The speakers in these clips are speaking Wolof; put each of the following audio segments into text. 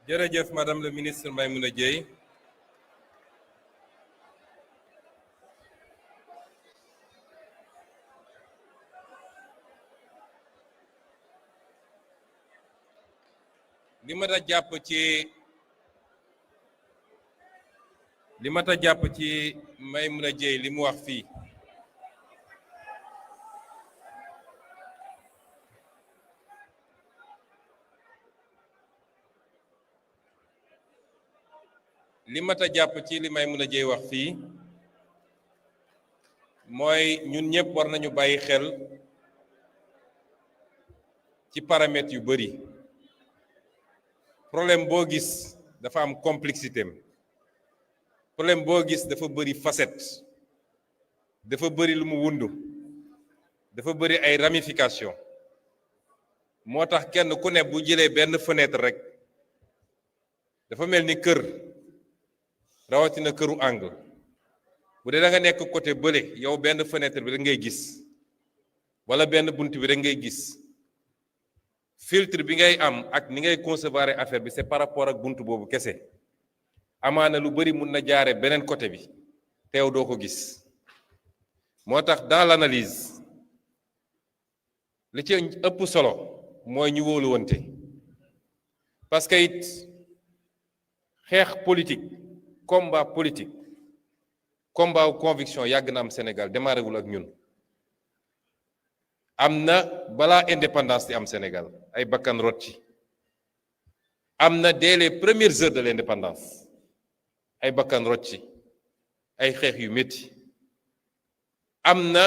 jërëjëf madame le ministre Maïmouna Dièye li ma ta jàpp ci Maïmouna Dièye li mu wax fii li ma ta jàpp ci li Maïmouna Dièye wax fii mooy ñun ñëpp war nañu bàyyi xel ci paramètres yu bari problème boo gis dafa am complexité am problème boo gis dafa bari facette dafa bari lu mu wundu dafa bari ay ramification moo tax kenn ku ne bu jëlee benn fenêtre rek dafa mel ni kër rawatina këru angle bu dee da nga nekk côté bële yow benn fenêtre bi rek ngay gis wala benn bunt bi rek ngay gis filtre bi ngay am ak ni ngay concevoir affaire bi c'est par rapport ak bunt boobu kese amaana lu bari mun na jaare beneen côté bi teew doo ko gis moo tax dans l'analyse li ci ëpp solo mooy ñu wóoluwante parce que it xeex politique combat politique combat wu conviction yàgg na am Sénégal démarré wul ak ñun am na balaa indépendance di am Sénégal ay bakkan rot ci am na dès les premières heures de l'indépendance ay bakkan rot ci ay xeex yu métti am na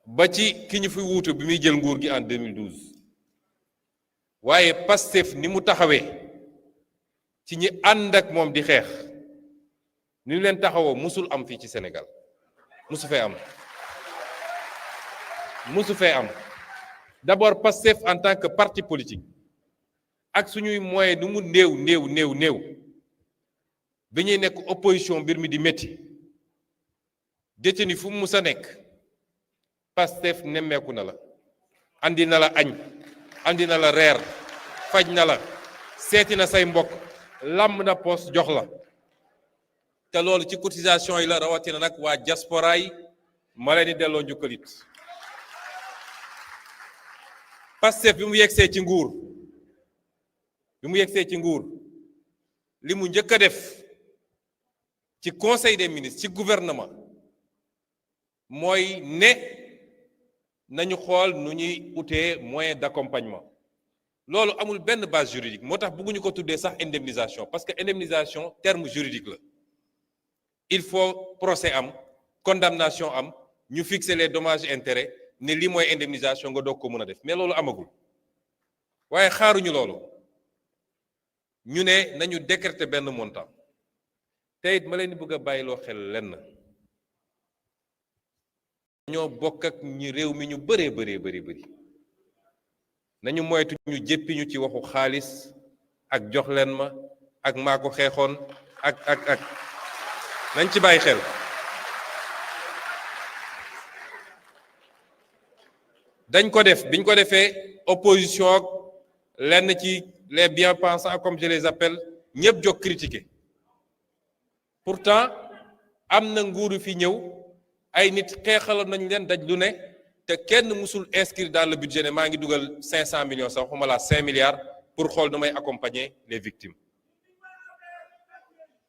ba ci ki ñu fi wuutu bi muy jël nguur gi en 2012 waaye Pastef ni mu taxawee ci ñi ànd ak moom di xeex ni ñu leen taxawoo musul am fii ci Sénégal musu fee am musu fee am d'abord Pastef en tant que parti politique ak suñuy moyen nu mu néew bi ñuy nekk opposition mbir mi di métti détenu fu mu mus a nekk Pastef nemmeeku na la andi na la añ andi na la reer faj na la seeti na say mbokk làmb na poos jox la te loolu ci cotisation yi la rawatina nag waa diaspora yi ma leen di delloo njukkalit Pastef bi mu yegsee ci nguur li mu njëkk a def ci conseil des ministres ci gouvernement mooy ne nañu xool nu ñuy utee moyen d'accompagnement loolu amul benn base juridique moo tax bëgguñu ko tuddee sax indemnisation parce que indemnisation terme juridique la il faut procès am condamnation am ñu fixer les dommages et intérêts ne lii mooy indemnisation nga doog ko mën a def mais loolu amagul waaye xaaruñu loolu ñu ne nañu décréter benn montant te it ma leen di bëgg a bàyyiloo xel lenn ñoo bokk ak ñi réew mi ñu bari nañu moytu ñu jéppi ñu ci waxu xaalis ak jox leen ma ak maa ko xeexoon ak nañ ci bàyyi xel dañ ko def biñ ko defee opposition ak lenn ci les bien-pensants comme je les appelle ñëpp jóg critiquer pourtant am na nguuru fi ñëw ay nit xeexaloon nañ leen daj lu ne te kenn musul inscrire dans le budget ne maa ngi dugal 500 millions sax waxuma la 5 milliards pour xool nu may accompagner les victimes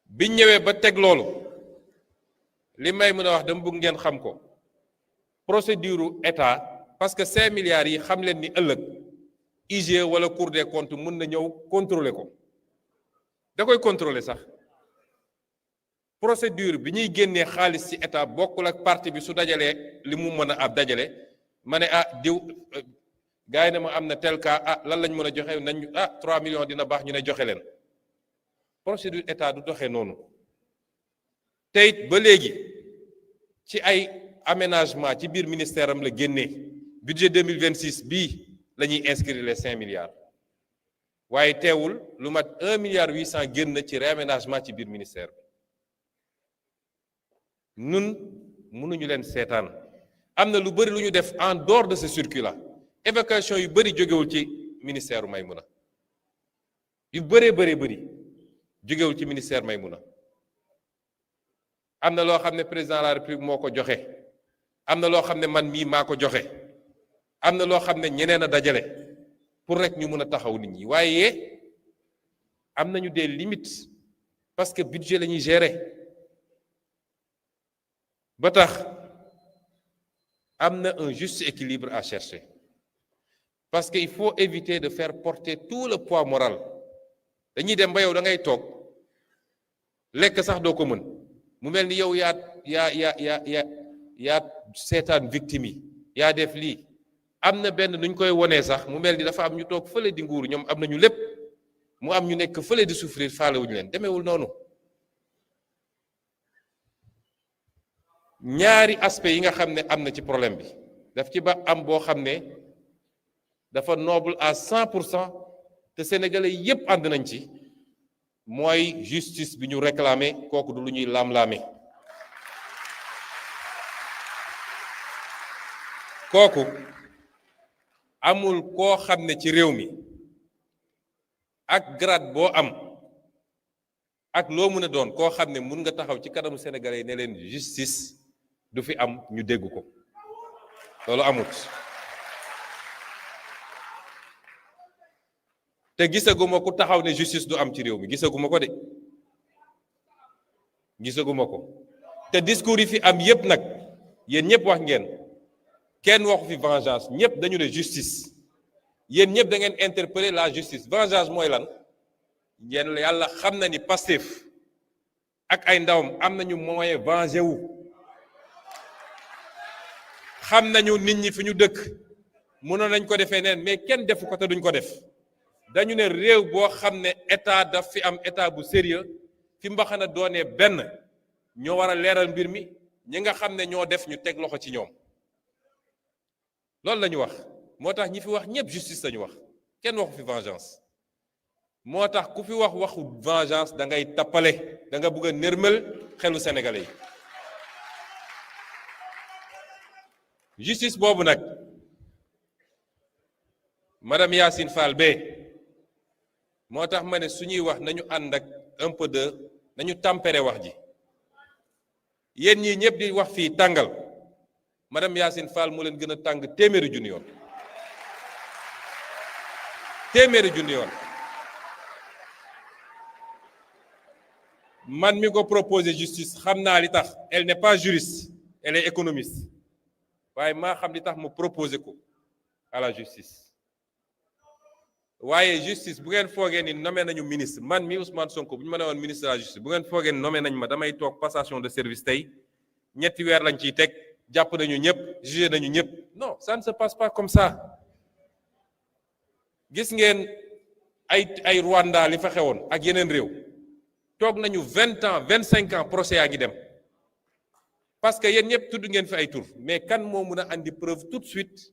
biñ ñëwee ba teg loolu li may mën a wax dama bëgg ngeen xam ko procédure état parce que 5 milliards yi xam leen ni ëllëg IGE wala Cour des comptes mën na ñëw contrôler ko da koy contrôler sax procédure bi ñuy génnee xaalis ci état bokkul ak parti bi su dajalee li mu mën a ab dajale ma ne diw gars yi ne ma am na tel cas lan lañ mën a joxe nañ 3 millions dina baax ñu ne joxe leen procédure état du doxee noonu te it ba léegi ci ay aménagement ci biir ministère am la génnee budget 2026 bii la ñuy inscrire les 5 milliards waaye teewul lu mat 1 milliard 800 génn ci réaménagement ci biir ministère bi nun mënuñu leen seetaan am na lu bëri lu ñu def en dehors de ce circuit là évacuation yu bëri jógewul ci ministère u Maïmouna yu bëree bëri jógewul ci ministère Maïmouna am na loo xam ne président de la république moo ko joxe am na loo xam ne man mii maa ko joxe am na loo xam ne ñeneen a dajale pour rek ñu mën a taxaw nit ñi waaye am nañu des limites parce que budget la ñuy gérer ba tax am na un juste équilibre à chercher parce que il faut éviter de faire porter tout le poids moral dañuy dem ba yow da ngay toog lekk sax doo ko mën mu mel ni yow yaa seetaan victime yi yaa def lii am na benn nuñ koy wonee sax mu mel ni dafa am ñu toog fële di nguur ñoom am nañu lépp mu am ñu nekk fële di souffrir faalewuñu leen demeewul noonu ñaari aspect yi nga xam ne am na ci problème bi daf ci ba am boo xam ne dafa noble à 100% te sénégalais yépp ànd nañ ci mooy justice bi ñu réclamer kooku du lu ñuy laam-laame kooku amul koo xam ne ci réew mi ak grade boo am ak loo mën a doon koo xam ne mun nga taxaw ci kanamu sénégalais yi ne leen justice du fi am ñu dégg ko loolu amut te gisaguma ku taxaw ne justice du am ci réew mi gisaguma ko de gisaguma ko te discours yi fi am yépp nag yéen ñëpp wax ngeen kenn waxu fi vengeance ñëpp dañu ne justice yéen ñëpp da ngeen interpeller la justice vengeance mooy lan yéen yàlla xam na ni Pastef ak ay ndawam am nañu moyen venger wu xam nañu nit ñi fi ñu dëkk mënoon nañ ko defee neen mais kenn defu ko te duñ ko def dañu ne réew boo xam ne état daf fi am état bu sérieux fi mbaxana doonee benn ñoo war a leeral mbir mi ñi nga xam ne ñoo def ñu teg loxo ci ñoom loolu la ñu wax moo tax ñi fi wax ñëpp justice la ñu wax kenn waxu fi vengeance moo tax ku fi wax waxu vengeance da ngay tappale da nga bëgg a nërmel xelu sénégalais yi justice boobu nag madame Yacine Fall Bey moo tax ma ne suñuy wax nañu ànd ak un peu de nañu tempérer wax ji yéen ñii ñëpp di wax fii tàngal madame Yacine Fall moo leen gën a tàng téeméeri junni yoon téeméeri junni yoon man mi ko proposé justice xam naa li tax elle n'est pas juriste elle est économiste waaye maa xam li tax mu proposé ko à la justice waaye justice bu ngeen foogee ni nommé nañu ministre man mi Ousmane Sonko bu ñu ma ne woon ministre de la justice bu ngeen foogee ni nommé nañ ma damay toog passation de service tey ñetti weer lañ ciy teg jàpp nañu ñëpp jugé nañu ñëpp non ça ne se passe pas comme ça gis ngeen ay Rwanda li fa xewoon ak yeneen réew toog nañu 20 ans 25 ans procès yaa ngi dem parce que yéen ñëpp tudd ngeen fi ay tur mais kan moo mun a andi preuve tout de suite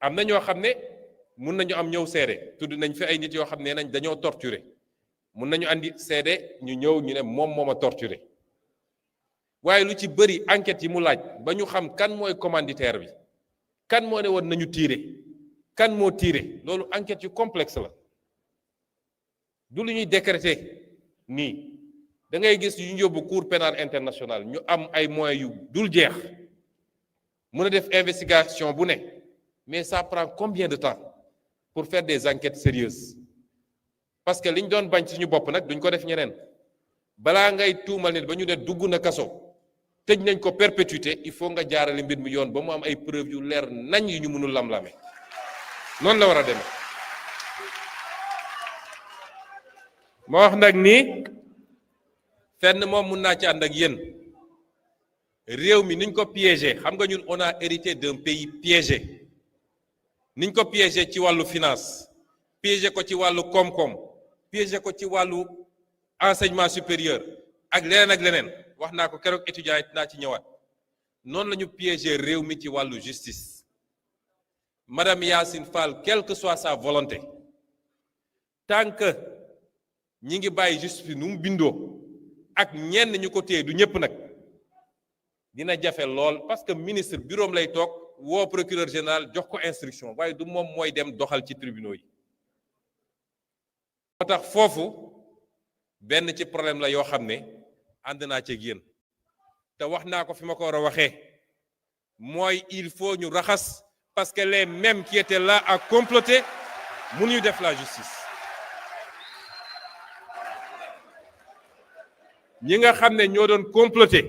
am na ñoo xam ne mun nañu am ñëw seede tudd nañ fi ay nit yoo xam ne nañ dañoo torturer mun nañu andi seede ñu ñëw ñu ne moom moo ma torturer waaye lu ci bëri enquête yi mu laaj ba ñu xam kan mooy commanditaire bi kan moo ne woon nañu tirer kan moo tirer loolu enquête yu complexe la du lu ñuy décréter nii da ngay gis yu ñu yóbbu cour pénale internationale ñu am ay moyens yu dul jeex mën a def investigation bu ne mais ça prend combien de temps pour faire des enquêtes sérieuses parce que li ñu doon bañ suñu bopp nag duñ ko def ñeneen balaa ngay tuumal nit ba ñu ne dugg na kaso tëj nañ ko perpétuité il faut nga jaarale mbir mi yoon ba mu am ay preuves yu leer nañ yu ñu mënul lam-lame noonu la war a demee moo wax nag ni fenn moom mun naa ci ànd ak yéen réew mi niñ ko piégé xam nga ñun on a hérité d'un pays piégé niñ ko piégé ci wàllu finance piégé ko ci wàllu koom-koom piégé ko ci wàllu enseignement supérieur ak leneen wax naa ko keroog étudiant yi naa ci ñëwaat noonu la ñu piégé réew mi ci wàllu justice madame Yacine Fall quelle que soit sa volonté tant que ñi ngi bàyyi justice bi nu mu bindoo ak ñenn ñu ko téye du ñëpp nag dina jafe lool parce que ministre bureau lay toog woo procureur général jox ko instruction waaye du moom mooy dem doxal ci tribunaux yi moo tax foofu benn ci problème la yoo xam ne ànd naa ci yéen te wax naa ko fi ma ko war a waxee mooy il faut ñu raxas parce que les mêmes qui étaient là à comploter mënuñu def la justice ñi nga xam ne ñoo doon comploter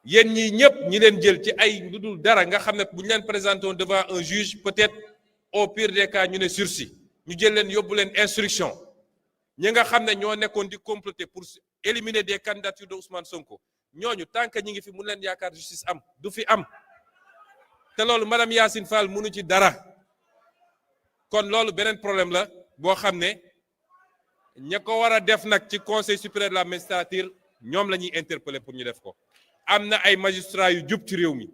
yéen ñii ñëpp ñi leen jël ci ay lu dul dara nga xam ne bu ñu leen présenté woon devant un juge peut-être au pire des cas ñu ne sursis ñu jël leen yóbbu leen instruction ñi nga xam ne ñoo nekkoon di comploter pour éliminer des candidatures de Ousmane Sonko ñooñu tant que ñi ngi fi mun leen yaakaar justice am du fi am te loolu madame Yacine Fall mënu ci dara kon loolu beneen problème la boo xam ne ña ko war a def nag ci conseil supérieur de la magistrature ñoom la ñuy interpeller pour ñu def ko. am na ay magistrats yu jub ci réew mi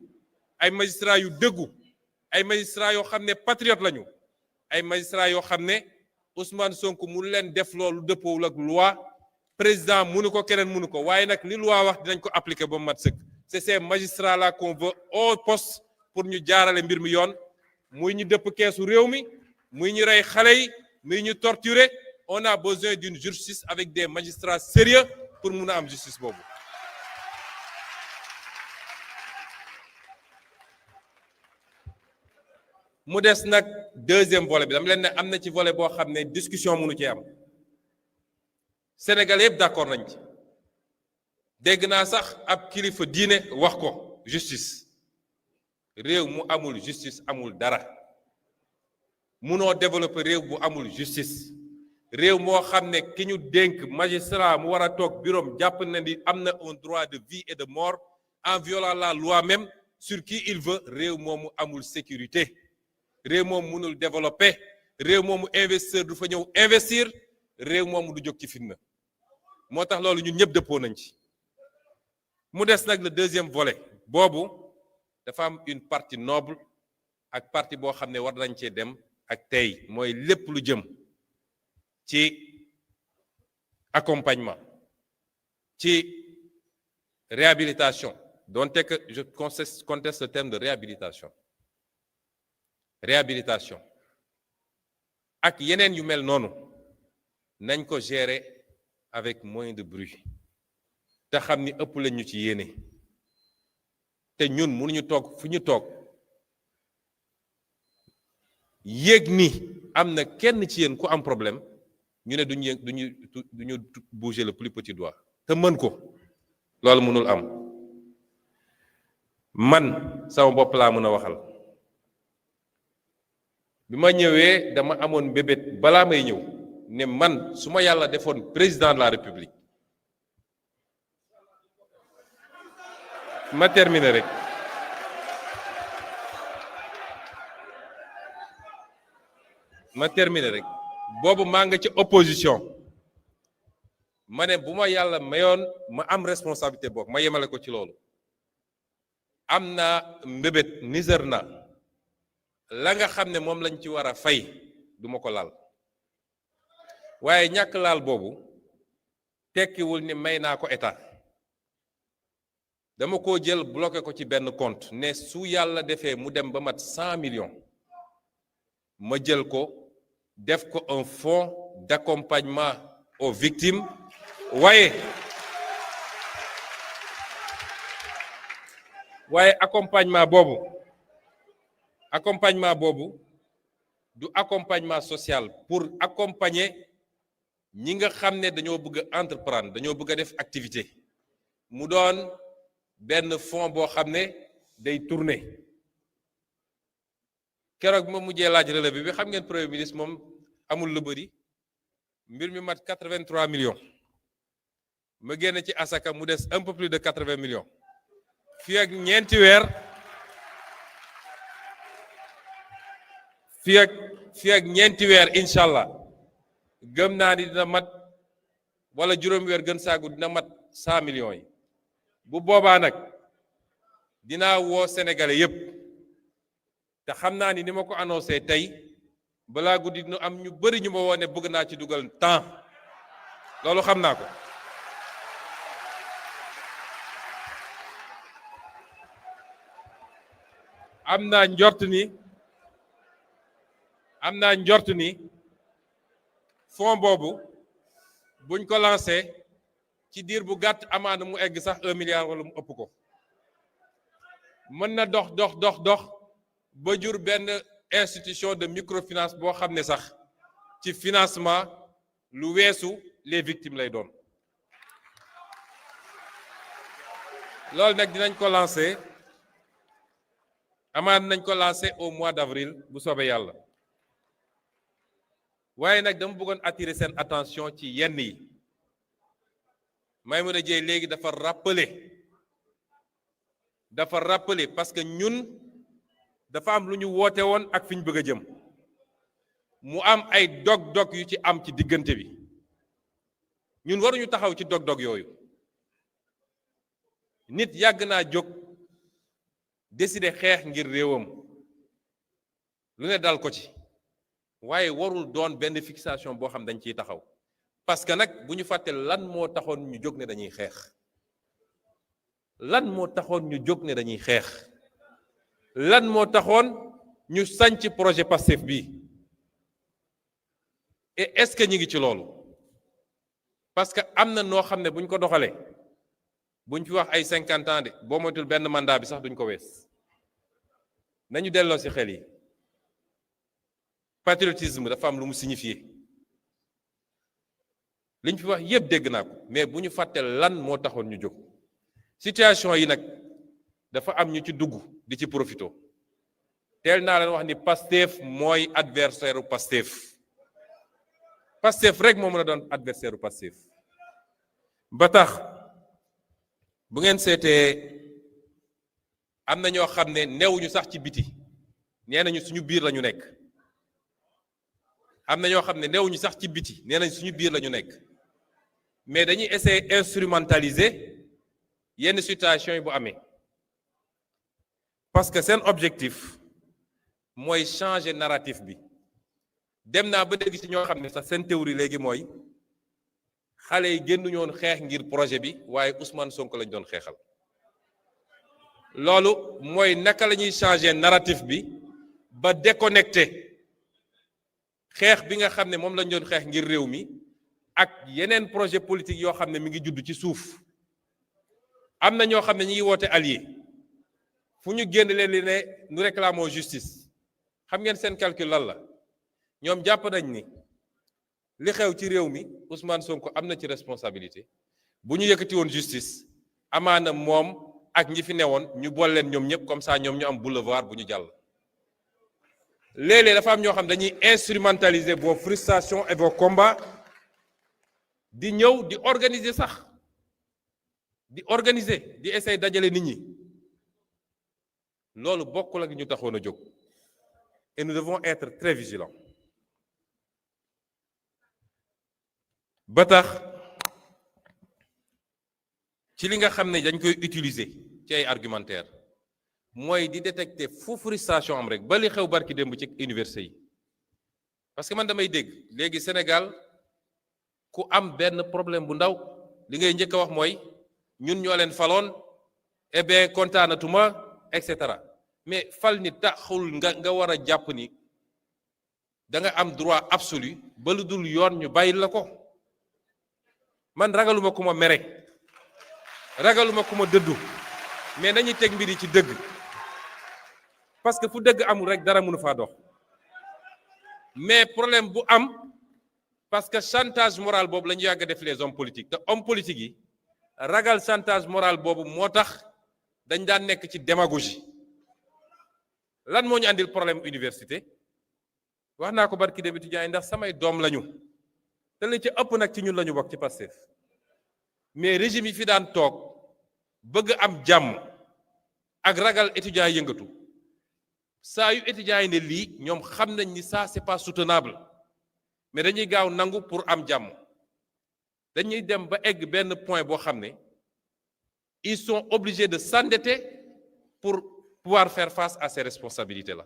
ay magistrats yu dëggu ay magistrats yoo xam ne patriote lañu ay magistrats yoo xam ne Ousmane Sonko mu leen def loolu dëppoowul ak loi président mënu ko keneen mënu ko waaye nag li loi wax dinañ ko appliquer ba mu mat sëkk. C'est ces magistrats là qu'on veut au poste pour ñu jaarale mbir mi yoon muy ñu dëpp keesu réew mi muy ñu rey xale yi muy ñu torturer on a besoin d'une justice avec des magistrats sérieux pour mun a am justice boobu. mu des nag deuxième volet bi dama leen ne am na ci volet boo xam ne discussion mënu ci am Sénégal yëpp d'accord nañ ci dégg naa sax ab kilifa diine wax ko justice réew mu amul justice amul dara munoo développer réew bu amul justice réew moo xam ne ki ñu dénk magistrat mu war a toog bureau jàpp na ni am na un droit de vie et de mort en violant la loi même sur qui il veut réew moomu amul sécurité réew moom mënul développer réew moomu investisseur du fa ñëw investir réew moomu du jóg ci fitna moo tax loolu ñun ñëpp dëppoo nañ ci mu des nag le deuxième volet boobu dafa am une partie noble ak partie boo xam ne war nañ cee dem ak tey mooy lépp lu jëm ci accompagnement ci réhabilitation donte que je conteste le terme de réhabilitation ak yeneen yu mel noonu nañ ko gérer avec moins de bruit te xam ni ëpp lañ ñu ci yéene te ñun mënuñu toog fu ñu toog yéeg ni am na kenn ci yéen ku am problème ñu ne duñu bouger le plus petit doigt te mën ko loolu mënul am man sama bopp laa mën a waxal bi ma ñëwee dama amoon mbébét balaa may ñëw ne man su ma yàlla defoon président de la république ma terminer rek boobu maa nga ci opposition ma ne bu ma yàlla mayoon ma am responsabilité boobu ma yemale ko ci loolu am naa mbébét niser na la nga xam ne moom lañ ci war a fay duma ko laal waaye ñàkk laal boobu tekkiwul ni may naa ko état dama ko jël bloqué ko ci benn compte ne su yàlla defee mu dem ba mat 100 millions ma jël ko def ko un fonds d'accompagnement aux victimes waaye accompagnement boobu du accompagnement social pour accompagner ñi nga xam ne dañoo bëgg a entreprendre dañoo bëgg a def activité mu doon benn fonds boo xam ne day tourner keroog bi ma mujjee laaj relevé bi xam ngeen premier ministre moom amul lu bëri mbir mi mat 83 millions ma génn ci asaka mu des un peu plus de 80 millions fii ak ñeenti weer incha allah gëm naa ni dina mat wala juróomi weer gën saagu dina mat 100 millions yi bu boobaa nag dinaa woo sénégalais yépp te xam naa ni ma ko annoncé tey balaa guddi nu am ñu bari ñu ma woo ne bëgg naa ci dugal temps loolu xam naa ko am naa njort ni fonds boobu buñ ko lancé ci diir bu gàtt amaana mu egg sax 1 milliard wala mu ëpp ko mën na dox ba jur benn institution de microfinance boo xam ne sax ci financement lu weesu les victimes lay doon loolu nag dinañ ko lancé amaana nañ ko lancé au mois d'avril bu soobee yàlla waaye nag dama bëggoon attirer seen attention ci yenn yi Maïmouna Dièye léegi dafa rappeler parce que ñun dafa am lu ñu woote woon ak fi ñu bëgg a jëm mu am ay dog-dog yu ci am ci diggante bi ñun waruñu taxaw ci dog-dog yooyu nit yàgg naa jóg décider xeex ngir réewam lu ne dal ko ci waaye warul doon benn fixation boo xam dañ ciy taxaw parce que nag bu ñu fàtte lan moo taxoon ñu jóg ne dañuy xeex lan moo taxoon ñu jóg ne dañuy xeex lan moo taxoon ñu sanc projet Pastef bi et est-ce que ñi ngi ci loolu parce que am na noo xam ne bu ñu ko doxalee buñ fi wax ay 50 ans de boo moytul benn mandat bi sax duñ ko wees nañu delloo ci xel yi patriotisme dafa am lu mu signifié liñ fi wax yépp dégg naa ko mais bu ñu fàtte lan moo taxoon ñu jóg situation yi nag dafa am ñu ci dugg di ci profito teel naa leen wax ni Pastef mooy adversaire u Pastef rek moo mën a doon adversaire u Pastef ba tax bu ngeen seetee am na ñoo xam ne newuñu sax ci biti nee nañu suñu biir la ñu nekk am na ñoo xam ne newuñu sax ci biti nee nañu suñu biir la ñu nekk mais dañuy essayer instrumentaliser yenn situation yi bu amee parce que seen objectif mooy changer narratif bi dem naa ba dégg ci ñoo xam ne sax seen théorie léegi mooy xale yi génnuñu woon xeex ngir projet bi waaye Ousmane Sonko lañ doon xeexal loolu mooy naka la ñuy changer narratif bi ba déconnecté xeex bi nga xam ne moom lañ doon xeex ngir réew mi ak yeneen projet politique yoo xam ne mi ngi judd ci suuf am na ñoo xam ne ñi ngi woote allié fu ñu génn leen li ne nous réclamons justice xam ngeen seen calcul lan la ñoom jàpp nañ ni li xew ci réew mi Ousmane Sonko am na ci responsabilité bu ñu yëkkati woon justice amaana moom ak ñi fi newoon ñu boole leen ñoom ñëpp comme ça ñoom ñu am boulevard bu ñu jàll. léeg-léeg dafa am ñoo xam dañuy instrumentaliser vos frustrations et vos combats di ñëw di organiser sax di essayer dajale nit ñi loolu bokkul ak ñu taxoon a jóg et nous devons être très vigilants. ba tax ci li nga xam ne dañ koy utiliser ci ay argumentaire mooy di détecter fu frustration am rek ba li xew barki démb ci université yi parce que man damay dégg léegi Sénégal ku am benn problème bu ndaw li ngay njëkk a wax mooy ñun ñoo leen faloon eh bien kontaanatuma et cetera mais fal ni taxul nga war a jàpp ni da nga am droit absolu ba lu dul yoon ñu bàyyi la ko. man ragaluma ku ma mere ragaluma ku ma dëddu mais nañuy teg mbir yi ci dëgg parce que fu dëgg amul rek dara mënu faa dox mais problème bu am parce que chantage moral boobu la ñu yàgg a def les hommes politiques te hommes politiques yi ragal chantage moral boobu moo tax dañ daan nekk ci démagogie lan moo ñu andil problème université wax naa ko barki dem étudiants yi ndax samay doom lañu te li ci ëpp nag ci ñun la ñu bokk ci Pastef mais régime yi fi daan toog bëgg am jàmm ak ragal étudiants yëngatu saa yu étudiants yi ne lii ñoom xam nañ ni ça c'est pas soutenable mais dañuy gaaw nangu pour am jàmm dañuy dem ba egg benn point boo xam ne ils sont obligés de s'endetter pour pouvoir faire face à ces responsabilités là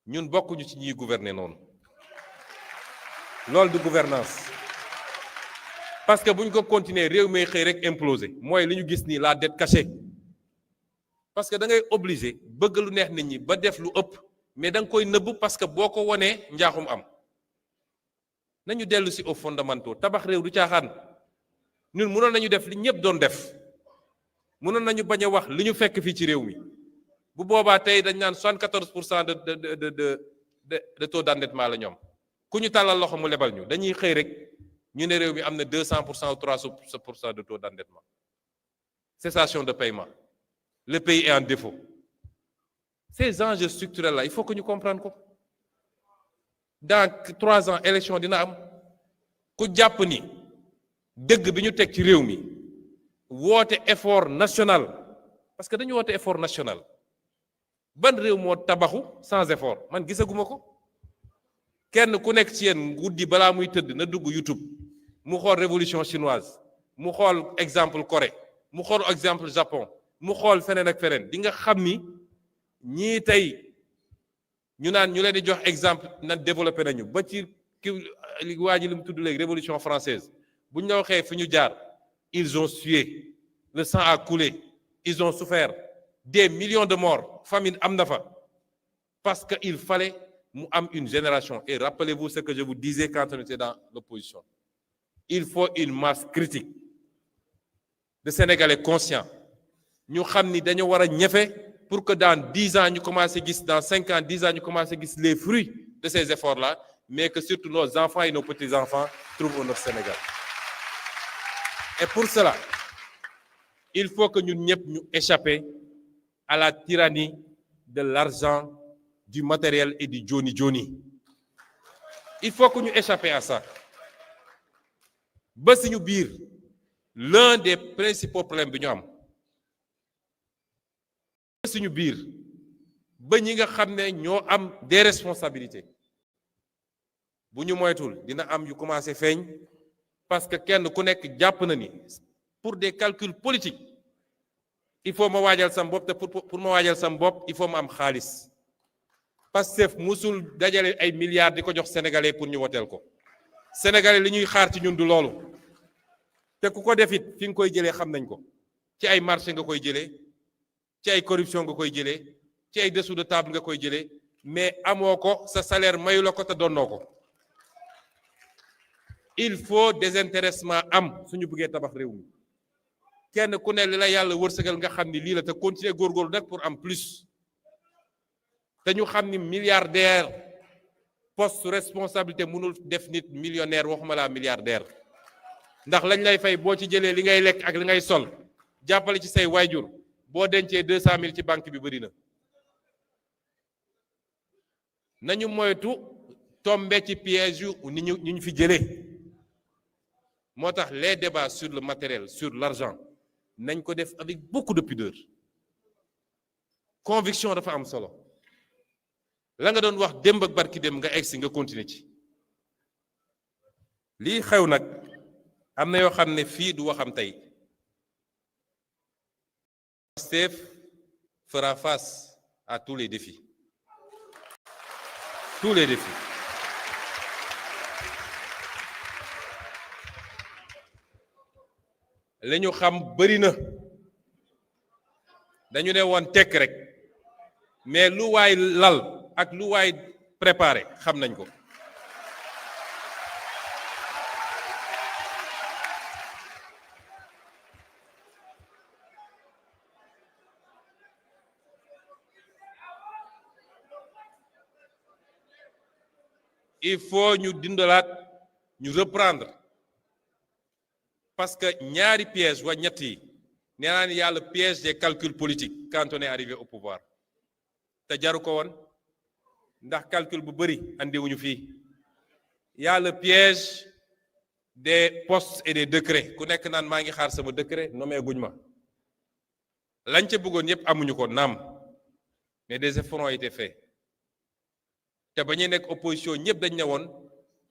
ñun bokkuñu ci ñiy gouverner noonu. loolu du gouvernance parce que bu ñu ko continuer réew mi xëy rek imploser mooy li ñu gis nii la dette cachée parce que da ngay obligé bëgg lu neex nit ñi ba def lu ëpp mais da nga koy nëbb parce que boo ko wonee njaaxum am nañu dellu si aux fondamentaux tabax réew du caaxaan. ñun mënoon nañu def li ñëpp doon def mënoon nañu bañ a wax li ñu fekk fii ci réew mi bu boobaa tey dañ naan 74% de taux d'endettement la ñoom ku ñu tàllal loxo mu lebal ñu dañuy xëy rek ñu ne réew mi am na 200% ou 300% de taux d'endettement cessation de paiement le pays est en défaut. Ces enjeux structurels là il faut que ñu comprendre ko dans 3 ans élection dina am ku jàpp ni dëgg bi ñu teg ci réew mi woote effort national parce que dañu woote effort national ban réew moo tabaxu sans effort man gisaguma ko kenn ku nekk ci yéen guddi balaa muy tëdd na dugg YouTube mu xool révolution chinoise mu xool exemple Corée mu xool exemple Japon mu xool feneen ak feneen di nga xam ni ñii tey ñu naan ñu leen di jox exemple na développé nañu ba ci ki waa ji li mu tudd léegi révolution française bu ñu la waxee fi ñu jaar ils ont sué le sang a coulé ils ont souffert des millions de morts famine am na fa parce que il fallait mu am une génération et rappelez-vous ce que je vous disais quand on était dans l'opposition il faut une masse critique de Sénégalais conscients ñu xam ni dañu war a ñefe pour que dans 10 ans ñu commencé gis dans 5 ans 10 ans ñu commencé gis les fruits de ces efforts-là mais que surtout nos enfants et nos petits-enfants trouvent notre Sénégal. Et pour cela, il faut que ñun ñëpp ñu échapper à la tyrannie de l'argent, du matériel et du joni-joni. Il faut que ñu échapper à ça. Ba suñu biir, l'un des principaux problèmes bi ñu am. Ba suñu biir, ba ñi nga xam ne ñoo am des responsabilités. Bu ñu moytul dina am yu commencé feeñ. Parce que kenn ku nekk jàpp na ni pour des calculs politiques il faut ma waajal sam bopp te pour ma waajal sam bopp il faut ma am xaalis Pastef musul dajale ay milliards di ko jox sénégalais pour ñu woteel ko sénégalais li ñuy xaar ci ñun du loolu te ku ko def it fi nga koy jëlee xam nañ ko ci ay marché nga koy jëlee ci ay corruption nga koy jëlee ci ay dessous de table nga koy jëlee mais amoo ko sa salaire mayu la ko te donnoo ko. Il faut désintéressement am suñu bëggee tabax réew mi kenn ku ne li la yàlla wërsëgal nga xam ni lii la te continuer góorgóorlu nag pour am plus te ñu xam ni milliardaire poste responsabilité mënul def nit millionnaire waxuma laa milliardaire ndax lañ lay fay boo ci jëlee li ngay lekk ak li ngay sol jàppale ci say waajur boo dencee 200 000 ci banque bi bëri na nañu moytu tombe ci piège yu ni ñu fi jëlee. moo tax les débats sur le matériel sur l'argent nañ ko def avec beaucoup de pudeur conviction dafa am solo la nga doon wax démb ak barki démb nga egsi nga continuer ci lii xew nag am na yoo xam ne fii du waxam tey Pastef fera face à tous les défis li ñu xam bëri na dañu ne woon tekk rek mais lu waay lal ak lu waay préparé xam nañ ko il faut ñu dindalaat ñu reprendre parce que ñaari piège wa ñett yi nee naa ni y a le piège des calculs politiques quand on est arrivé au pouvoir te jaru ko woon ndax calcul bu bëri andiwuñu fii y a le piège des postes et des décrets ku nekk naan maa ngi xaar sama décret nommé guñ ma lañ ca bëggoon yépp amuñu ko naam mais des efforts ont été faits te ba ñuy nekk opposition ñëpp dañ ne woon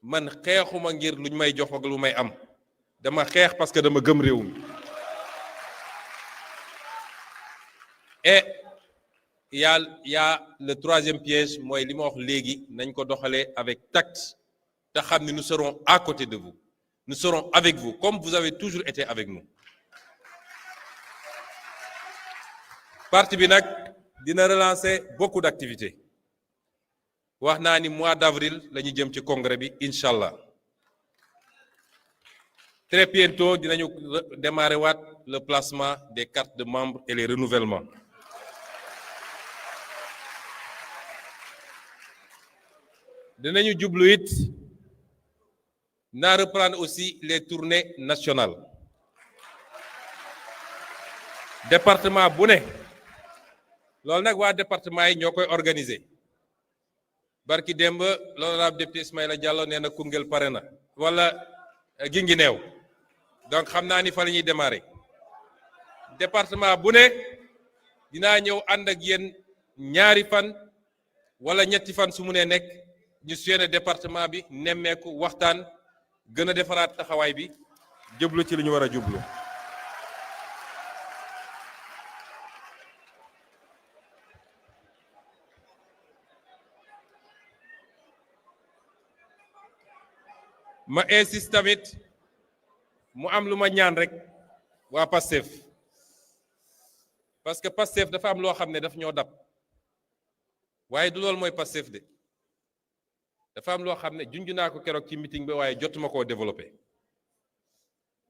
man xeexuma ngir luñ may jox ak lu may am dama xeex parce que dama gëm réew mi et y a le troisième piège mooy li ma wax léegi nañ ko doxalee avec tact te xam ne nous serons à côté de vous nous serons avec vous comme vous avez toujours été avec nous parti bi nag dina relancer beaucoup d'activités wax naa ni mois d'avril la ñu jëm ci congrès bi incha allah Très bientôt dinañu démarrer waat le placement des cartes de membres et les renouvellements. Dinañu jublu it na reprendre aussi les tournées nationales. Département bu ne loolu nag waa département yi ñoo koy organiser barki démb l'honorable député Ismaïla Diallo nee na Koungheul pare na wala Guinguinéo donc xam naa ni fa la ñuy démarrer département bu ne dinaa ñëw ànd ak yéen ñaari fan wala ñetti fan su mu nee nekk ñu suyene département bi nemmeeku waxtaan gën a defaraat taxawaay bi jublu ci li ñu war a jublu. ma insiste tamit mu am lu ma ñaan rek waa Pastef parce que Pastef dafa am loo xam ne daf ñoo dab waaye du loolu mooy Pastef de dafa am loo xam ne junj naa ko keroog ci meeting bi waaye jotuma koo développé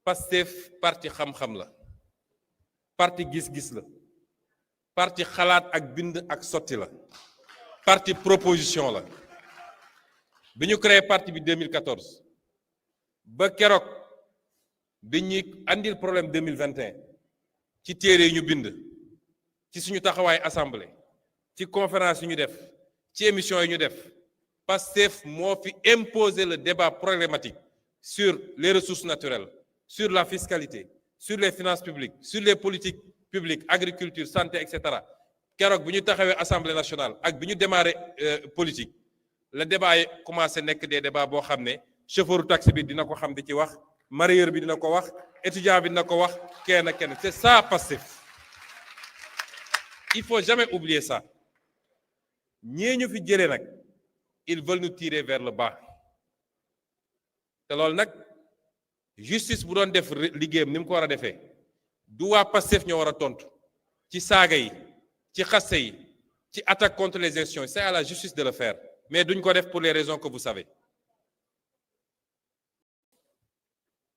Pastef parti xam-xam la parti gis-gis la parti xalaat ak bind ak sotti la parti proposition la bi ñu créé parti bi 2014 ba keroog bi ñuy andil problème 2021 ci téere yi ñu bind ci suñu taxawaay assemblée ci conférence yi ñu def ci émission yi ñu def Pastef moo fi imposer le débat problématique sur les ressources naturelles, sur la fiscalité, sur les finances publiques, sur les politiques publiques, agriculture, santé, etc. keroog bi ñu taxawee assemblée nationale ak bi ñu démarré politique le débat yi commencé nekk des débats boo xam ne chauffeur taxi bi dina ko xam di ci wax mareyeur bi dina ko wax étudiant bi dina ko wax kenn ak kenn c'est ça Pastef il faut jamais oublier ça ñii ñu fi jëlee nag ils veulent nous tirer vers le bas te loolu nag justice bu doon def liggéeyam ni mu ko war a defee du waa Pastef ñoo war a tontu ci saaga yi ci xaste yi ci attaque contre les institutions c'est à la justice de le faire mais duñ ko def pour les raisons que vous savez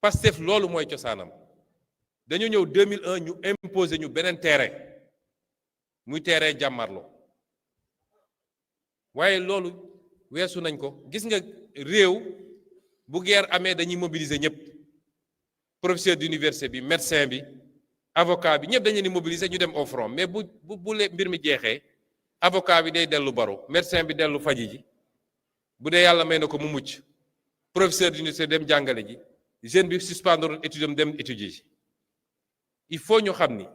Pastef loolu mooy cosaanam dañu ñëw 2001 ñu imposer ñu beneen terrain muy terrain jàmmarloo waaye loolu weesu nañ ko gis nga réew bu guerre amee dañuy mobiliser ñëpp professeur d'université bi médecin bi avocat bi ñëpp dañu leen di mobiliser ñu dem au front mais bu mbir mi jeexee avocat bi day dellu baro médecin bi dellu faji ji bu dee yàlla may na ko mu mucc professeur d'université dem jàngale ji jeune bi suspendre étude am dem étudier ji il faut ñu xam ni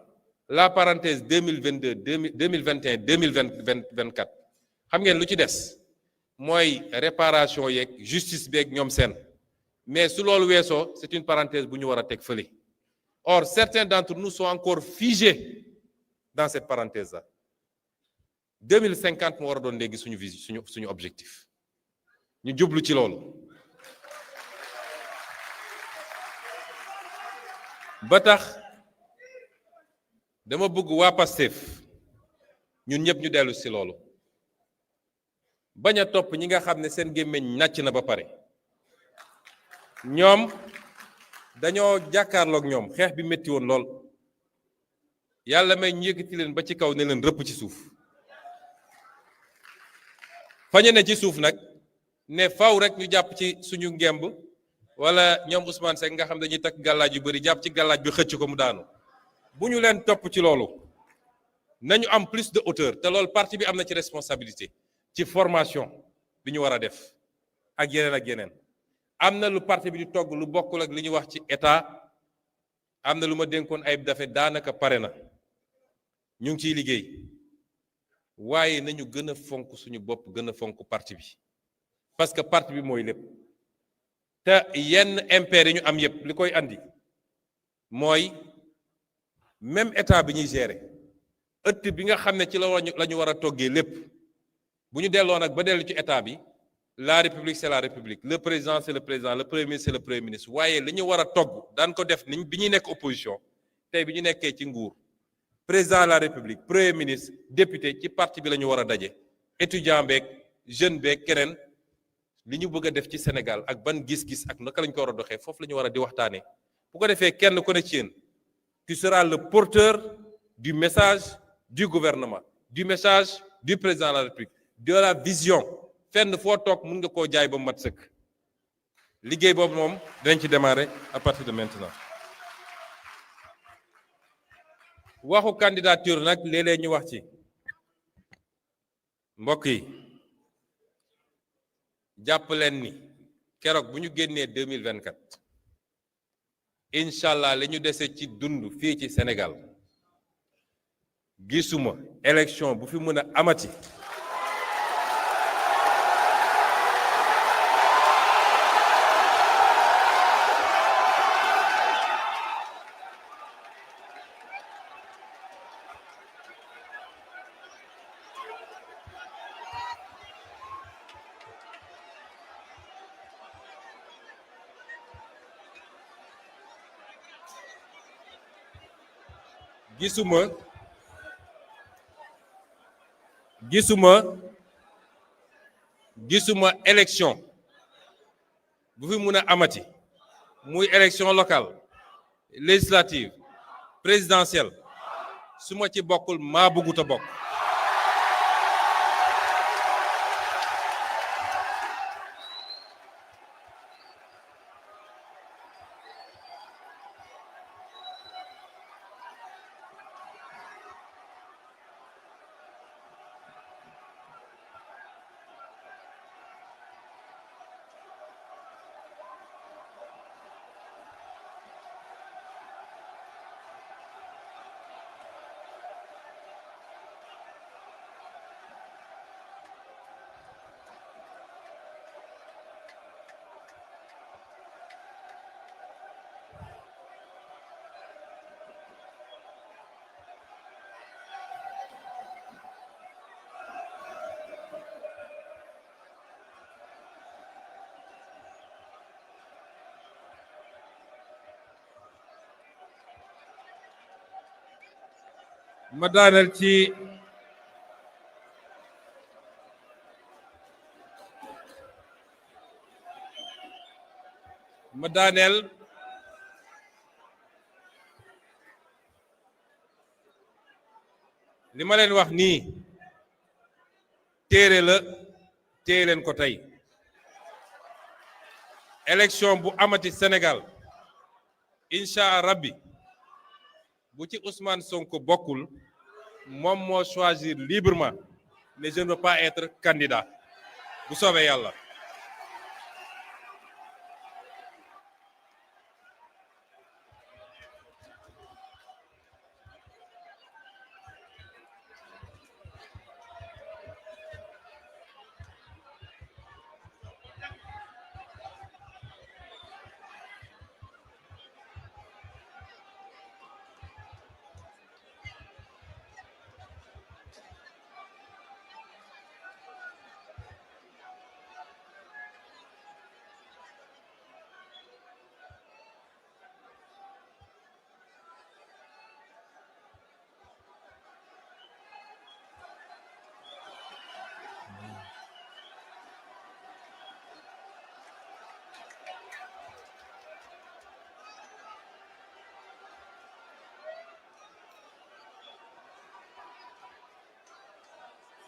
la parenthèse 2022 2021 2024 xam ngeen lu ci des mooy réparation yeeg justice beeg ñoom seen mais su loolu weesoo c'est une parenthèse bu ñu war a teg fële or certains d'entre nous sont encore figés dans cette parenthèse là 2050 moo war a doon léegi suñu vision suñu objectif ñu jublu ci loolu ba tax dama bëgg waa Pastef ñun ñëpp ñu dellu ci loolu bañ a topp ñi nga xam ne seen gémmiñ nàcc na ba pare ñoom dañoo jàkkaarloog ñoom xeex bi métti woon lool yàlla may ñu yëkkati leen ba ci kaw ne leen rëpp ci suuf fañe ne ci suuf nag ne faw rek ñu jàpp ci suñu ngemb wala ñoom Ousmane Seck nga xam dañuy takk gàllaaj yu bari jàpp ci gàllaaj bi xëcc ko mu daanu bu ñu leen topp ci loolu nañu am plus de hauteur te loolu parti bi am na ci responsabilité ci formation bi ñu war a def ak yeneen am na lu parti bi di togg lu bokkul ak li ñuy wax ci état am na lu ma dénkoon Ayib Daffé daanaka pare na ñu ngi ciy liggéey waaye nañu gën a fonk suñu bopp gën a fonk parti bi parce que parti bi mooy lépp te yenn impair yi ñu am yépp li koy andi mooy même état bi ñuy gérer ëtt bi nga xam ne ci la ñu war a toggee lépp bu ñu delloo nag ba dellu ci état bi la république c'est la république le président c'est le président le premier ministre c'est le premier ministre waaye li ñu war a togg daan ko def ni bi ñuy nekk opposition tey bi ñu nekkee ci nguur président de la république premier ministre député ci parti bi la ñu war a daje étudiant beeg jeune beeg keneen li ñu bëgg a def ci Sénégal ak ban gis-gis ak naka lañ ko war a doxee foofu la ñu war a di waxtaanee bu ko defee kenn ku ne ci yéen tu seras le porteur du message du gouvernement, du message du président de la République, de la vision fenn foo toog mun nga koo jaay ba mat sëkk liggéey boobu moom dinañ ci démarrer à partir de maintenant. waxu candidature nag léeg-léeg ñu wax ci mbokk yi jàpp leen ni keroog bu ñu génnee 2024 incha allah li ñu dese ci dund fii ci Sénégal gisuma élection bu fi mën a amati gisuma élection bu fi mën a amati muy élection locale législative présidentielle su ma ci bokkul maa bëggut a bokk. ma daaneel ci li ma leen wax nii téere la téye leen ko tey élection bu amati Sénégal incha rabbi bu ci Ousmane Sonko bokkul moom moo choisir librement mais je ne veux pas être candidat bu soobee yàlla.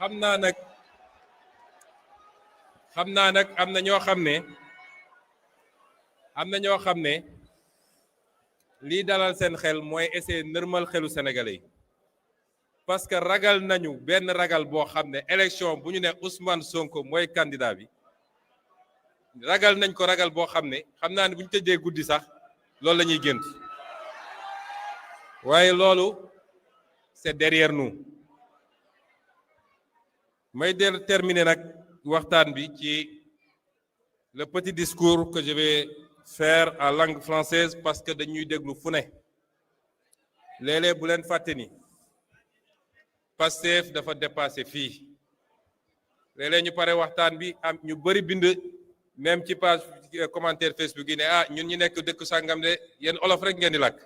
xam naa nag am na ñoo xam ne lii dalal seen xel mooy essayer nërmal xelu sénégalais yi parce que ragal nañu benn ragal boo xam ne élection bu ñu ne Ousmane Sonko mooy candidat bi ragal nañ ko ragal boo xam ne xam naa ne bu ñu tëjee guddi sax loolu la ñuy gént waaye loolu c'est derrière nous. may terminer nag waxtaan bi ci le petit discours que je vais faire en langue française parce que dañuy déglu fu ne léeg-léeg bu leen fàtte ni Pastef dafa dépassé fii léeg-léeg ñu pare waxtaan bi am ñu bari bind même ci page commentaire Facebook yi ne ah ñun ñu nekk dëkk sàngam de yéen olof rek ngeen di làkk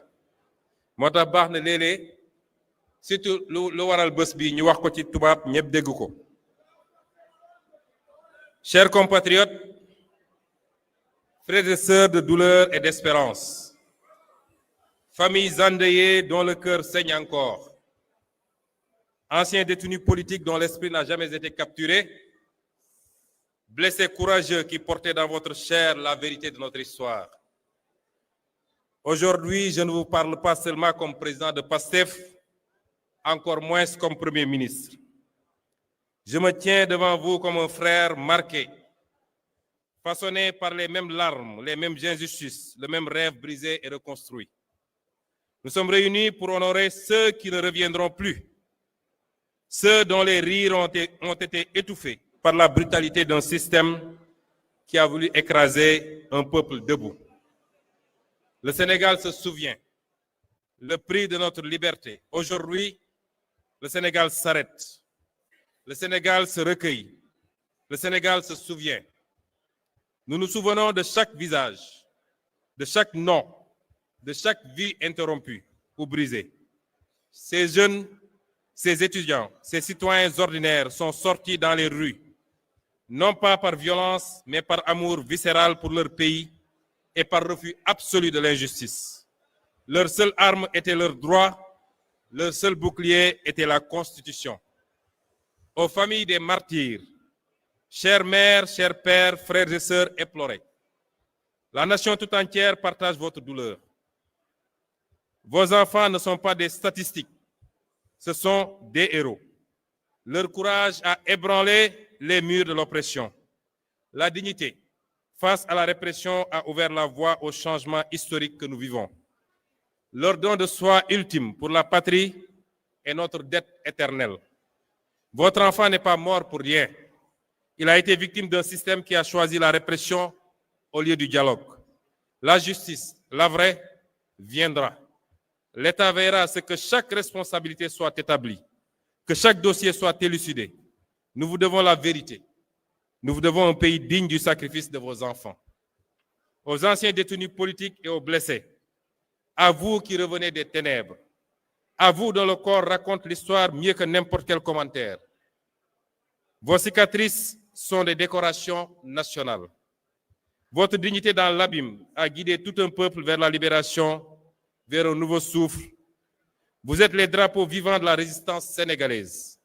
moo tax baax na léeg-léeg surtout lu waral bés bi ñu wax ko ci tubaab ñëpp dégg ko. Chers compatriotes, frères et sœurs de douleur et d'espérance, familles endeuillées dont le cœur saigne encore, anciens détenus politiques dont l'esprit n'a jamais été capturé, blessés courageux qui portaient dans votre chair la vérité de notre histoire. Aujourd'hui, je ne vous parle pas seulement comme président de PASTEF, encore moins comme Premier ministre. Je me tiens devant vous comme un frère marqué, façonné par les mêmes larmes, les mêmes injustices, le même rêve brisé et reconstruit. Nous sommes réunis pour honorer ceux qui ne reviendront plus, ceux dont les rires ont été étouffés par la brutalité d'un système qui a voulu écraser un peuple debout. Le Sénégal se souvient, le prix de notre liberté. Aujourd'hui, le Sénégal s'arrête, le Sénégal se recueille, le Sénégal se souvient. Nous nous souvenons de chaque visage, de chaque nom, de chaque vie interrompue ou brisée. Ces jeunes, ces étudiants, ces citoyens ordinaires sont sortis dans les rues, non pas par violence, mais par amour viscéral pour leur pays et par refus absolu de l'injustice. Leur seule arme était leur droit, leur seul bouclier était la Constitution. Aux familles des martyrs, chères mères, chers pères, frères et sœurs éplorés, la nation tout entière partage votre douleur. Vos enfants ne sont pas des statistiques, ce sont des héros. Leur courage a ébranlé les murs de l'oppression. La dignité, face à la répression, a ouvert la voie au changement historique que nous vivons. Leur don de soi ultime pour la patrie est notre dette éternelle. Votre enfant n'est pas mort pour rien. Il a été victime d'un système qui a choisi la répression au lieu du dialogue. La justice, la vraie, viendra. L'État veillera à ce que chaque responsabilité soit établie, que chaque dossier soit élucidé. Nous vous devons la vérité. Nous vous devons un pays digne du sacrifice de vos enfants. Aux anciens détenus politiques et aux blessés, à vous qui revenez des ténèbres, à vous dont le corps raconte l'histoire mieux que n'importe quel commentaire. Vos cicatrices sont des décorations nationales. Votre dignité dans l'abîme a guidé tout un peuple vers la libération, vers un nouveau souffle. Vous êtes les drapeaux vivants de la résistance sénégalaise.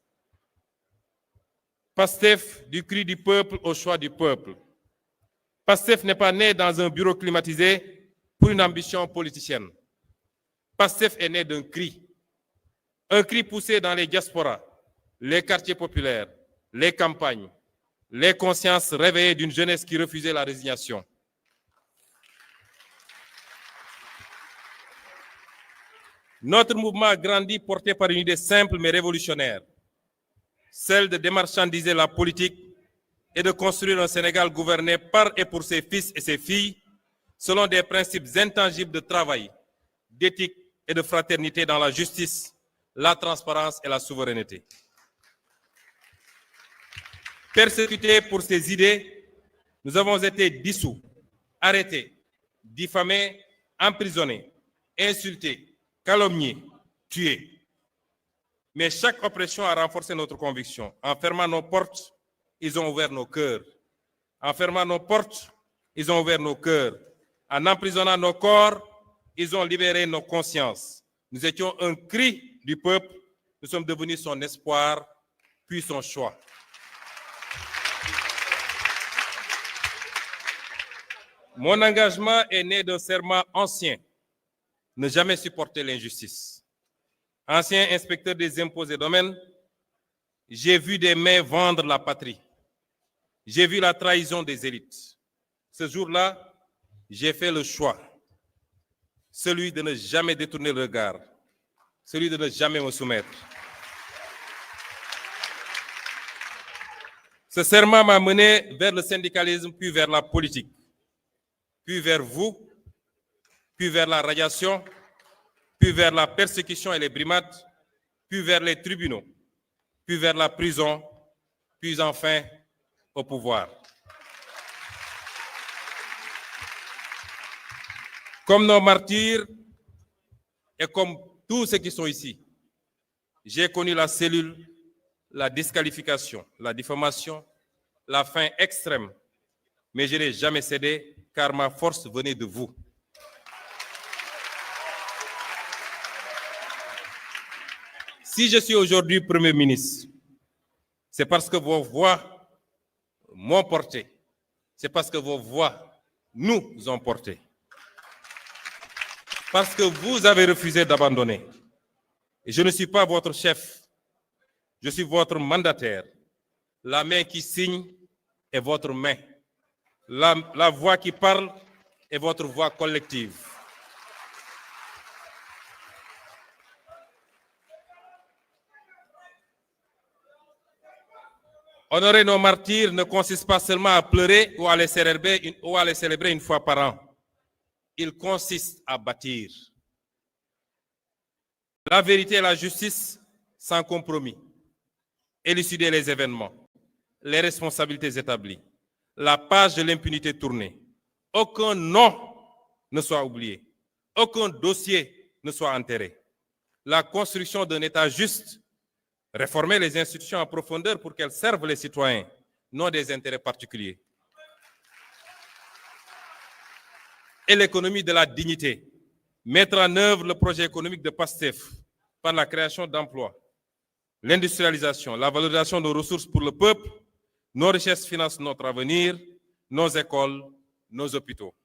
PASTEF, du cri du peuple au choix du peuple. PASTEF n'est pas né dans un bureau climatisé pour une ambition politicienne. PASTEF est né d'un cri. Un cri poussé dans les diasporas, les quartiers populaires, les campagnes, les consciences réveillées d'une jeunesse qui refusait la résignation. Notre mouvement a grandi porté par une idée simple mais révolutionnaire, celle de démarchandiser la politique et de construire un Sénégal gouverné par et pour ses fils et ses filles selon des principes intangibles de travail, d'éthique et de fraternité dans la justice, la transparence et la souveraineté. Persécutés pour ces idées, nous avons été dissous, arrêtés, diffamés, emprisonnés, insultés, calomniés, tués. Mais chaque oppression a renforcé notre conviction. En fermant nos portes, ils ont ouvert nos cœurs. En fermant nos portes, ils ont ouvert nos cœurs. En emprisonnant nos corps, ils ont libéré nos consciences. Nous étions un cri du peuple. Nous sommes devenus son espoir, puis son choix. Mon engagement est né d'un serment ancien. Ne jamais supporter l'injustice. Ancien inspecteur des impôts et domaines, j'ai vu des mains vendre la patrie. J'ai vu la trahison des élites. Ce jour-là, j'ai fait le choix, celui de ne jamais détourner le regard, celui de ne jamais me soumettre. Ce serment m'a mené vers le syndicalisme, puis vers la politique, puis vers vous, puis vers la radiation, puis vers la persécution et les brimades, puis vers les tribunaux, puis vers la prison, puis enfin au pouvoir. Comme nos martyrs et comme tous ceux qui sont ici, j'ai connu la cellule, la disqualification, la diffamation, la faim extrême, mais je n'ai jamais cédé car ma force venait de vous. Si je suis aujourd'hui Premier ministre, c'est parce que vos voix m'ont porté. C'est parce que vos voix nous ont portés. Parce que vous avez refusé d'abandonner. Et je ne suis pas votre chef, je suis votre mandataire. La main qui signe est votre main. La voix qui parle est votre voix collective. Honorer nos martyrs ne consiste pas seulement à pleurer ou à les célébrer une fois par an. Il consiste à bâtir. La vérité et la justice sans compromis. Élucider les événements, les responsabilités établies, la page de l'impunité tournée. Aucun nom ne soit oublié. Aucun dossier ne soit enterré. La construction d'un État juste. Réformer les institutions en profondeur pour qu'elles servent les citoyens, non des intérêts particuliers. Et l'économie de la dignité. Mettre en œuvre le projet économique de PASTEF par la création d'emplois, l'industrialisation, la valorisation de ressources pour le peuple. Nos richesses financent notre avenir, nos écoles, nos hôpitaux.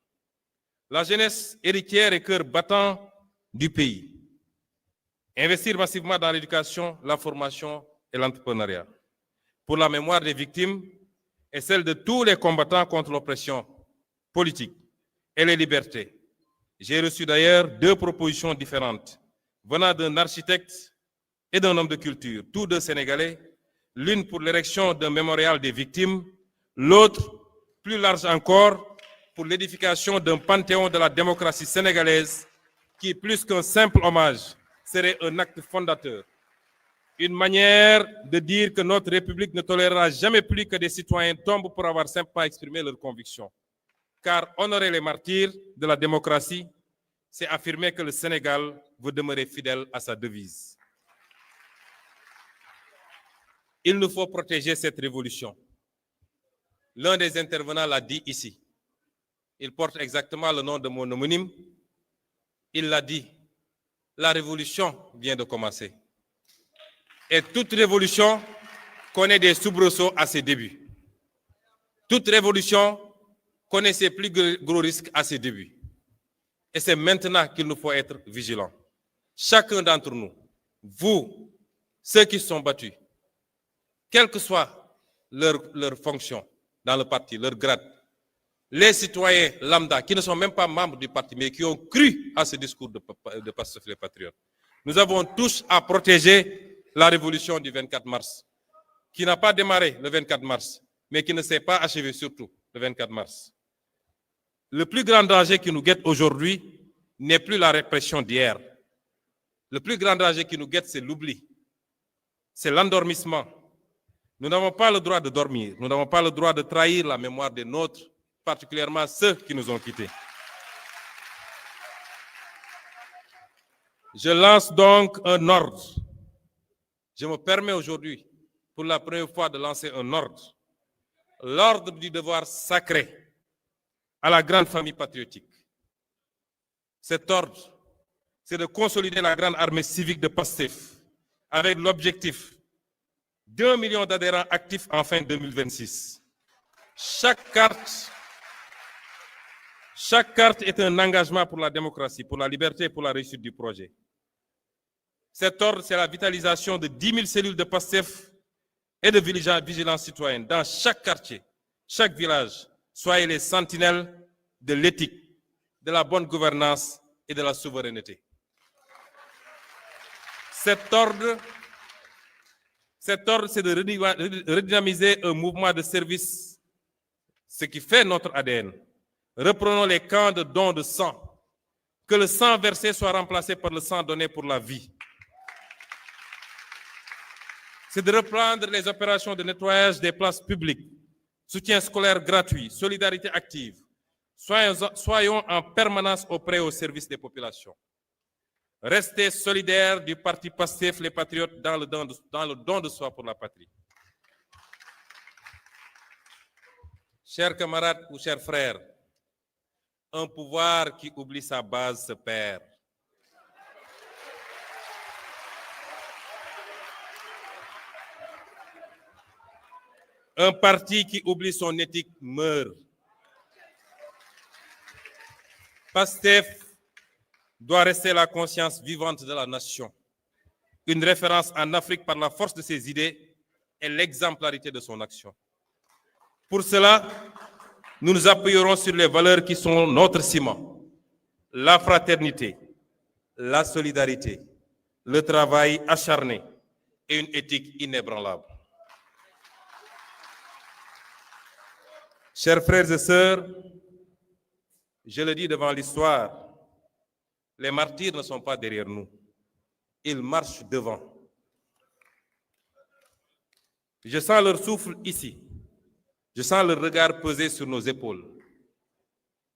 La jeunesse héritière et cœur battant du pays. Investir massivement dans l'éducation, la formation et l'entrepreneuriat. Pour la mémoire des victimes et celle de tous les combattants contre l'oppression politique et les libertés. J'ai reçu d'ailleurs 2 propositions différentes venant d'un architecte et d'un homme de culture, tous 2 sénégalais, l'une pour l'érection d'un mémorial des victimes, l'autre, plus large encore, pour l'édification d'un panthéon de la démocratie sénégalaise qui, plus qu'un simple hommage, serait un acte fondateur. Une manière de dire que notre République ne tolérera jamais plus que des citoyens tombent pour avoir simplement exprimé leurs convictions. Car honorer les martyrs de la démocratie, c'est affirmer que le Sénégal veut demeurer fidèle à sa devise. Il nous faut protéger cette révolution. L'un des intervenants l'a dit ici. Il porte exactement le nom de mon homonyme. Il l'a dit. La révolution vient de commencer. Et toute révolution connaît des soubresauts à ses débuts. Toute révolution connaît ses plus gros risques à ses débuts. Et c'est maintenant qu'il nous faut être vigilants. Chacun d'entre nous, vous, ceux qui se sont battus, quelle que soit leur fonction dans le parti, leur grade, les citoyens lambda qui ne sont même pas membres du parti, mais qui ont cru à ce discours de PASTEF les Patriotes. Nous avons tous à protéger la révolution du 24 mars, qui n'a pas démarré le 24 mars, mais qui ne s'est pas achevée surtout le 24 mars. Le plus grand danger qui nous guette aujourd'hui n'est plus la répression d'hier. Le plus grand danger qui nous guette, c'est l'oubli. C'est l'endormissement. Nous n'avons pas le droit de dormir. Nous n'avons pas le droit de trahir la mémoire des nôtres, particulièrement ceux qui nous ont quittés. Je lance donc un ordre. Je me permets aujourd'hui, pour la première fois, de lancer un ordre. L'ordre du devoir sacré à la grande famille patriotique. Cet ordre, c'est de consolider la grande armée civique de PASTEF avec l'objectif d'1 million d'adhérents actifs en fin 2026. Chaque carte est un engagement pour la démocratie, pour la liberté et pour la réussite du projet. Cet ordre, c'est la vitalisation de 10 000 cellules de PASTEF et de vigilance citoyenne dans chaque quartier, chaque village. Soyez les sentinelles de l'éthique, de la bonne gouvernance et de la souveraineté. Cet ordre, c'est de redynamiser un mouvement de service, ce qui fait notre ADN. Reprenons les camps de dons de sang. Que le sang versé soit remplacé par le sang donné pour la vie. C'est de reprendre les opérations de nettoyage des places publiques, soutien scolaire gratuit, solidarité active. Soyons en permanence auprès au service des populations. Restez solidaires du parti PASTEF, les Patriotes, dans le don de soi pour la patrie. Chers camarades ou chers frères, un pouvoir qui oublie sa base se perd. Un parti qui oublie son éthique meurt. PASTEF doit rester la conscience vivante de la nation, une référence en Afrique par la force de ses idées et l'exemplarité de son action. Pour cela, nous nous appuierons sur les valeurs qui sont notre ciment: la fraternité, la solidarité, le travail acharné et une éthique inébranlable. Chers frères et sœurs, je le dis devant l'histoire, les martyrs ne sont pas derrière nous, ils marchent devant. Je sens leur souffle ici, je sens leur regard peser sur nos épaules.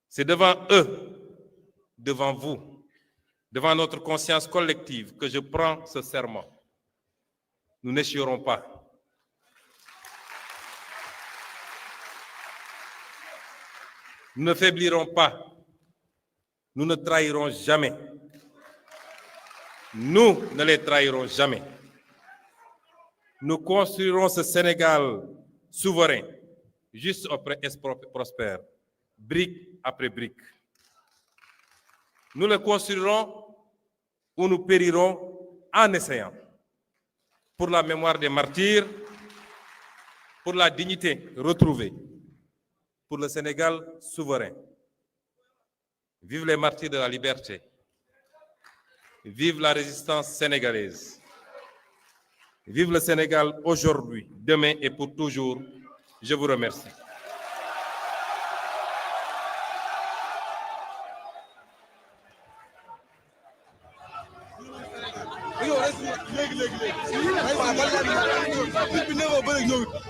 C'est devant eux, devant vous, devant notre conscience collective que je prends ce serment. Nous n'échouerons pas. Nous ne faiblirons pas. Nous ne trahirons jamais. Nous ne les trahirons jamais. Nous construirons ce Sénégal souverain, juste et prospère, brique après brique. Nous le construirons ou nous périrons en essayant. Pour la mémoire des martyrs, pour la dignité retrouvée, pour le Sénégal souverain. Vive les martyrs de la liberté. Vive la résistance sénégalaise. Vive le Sénégal aujourd'hui, demain et pour toujours. Je vous remercie.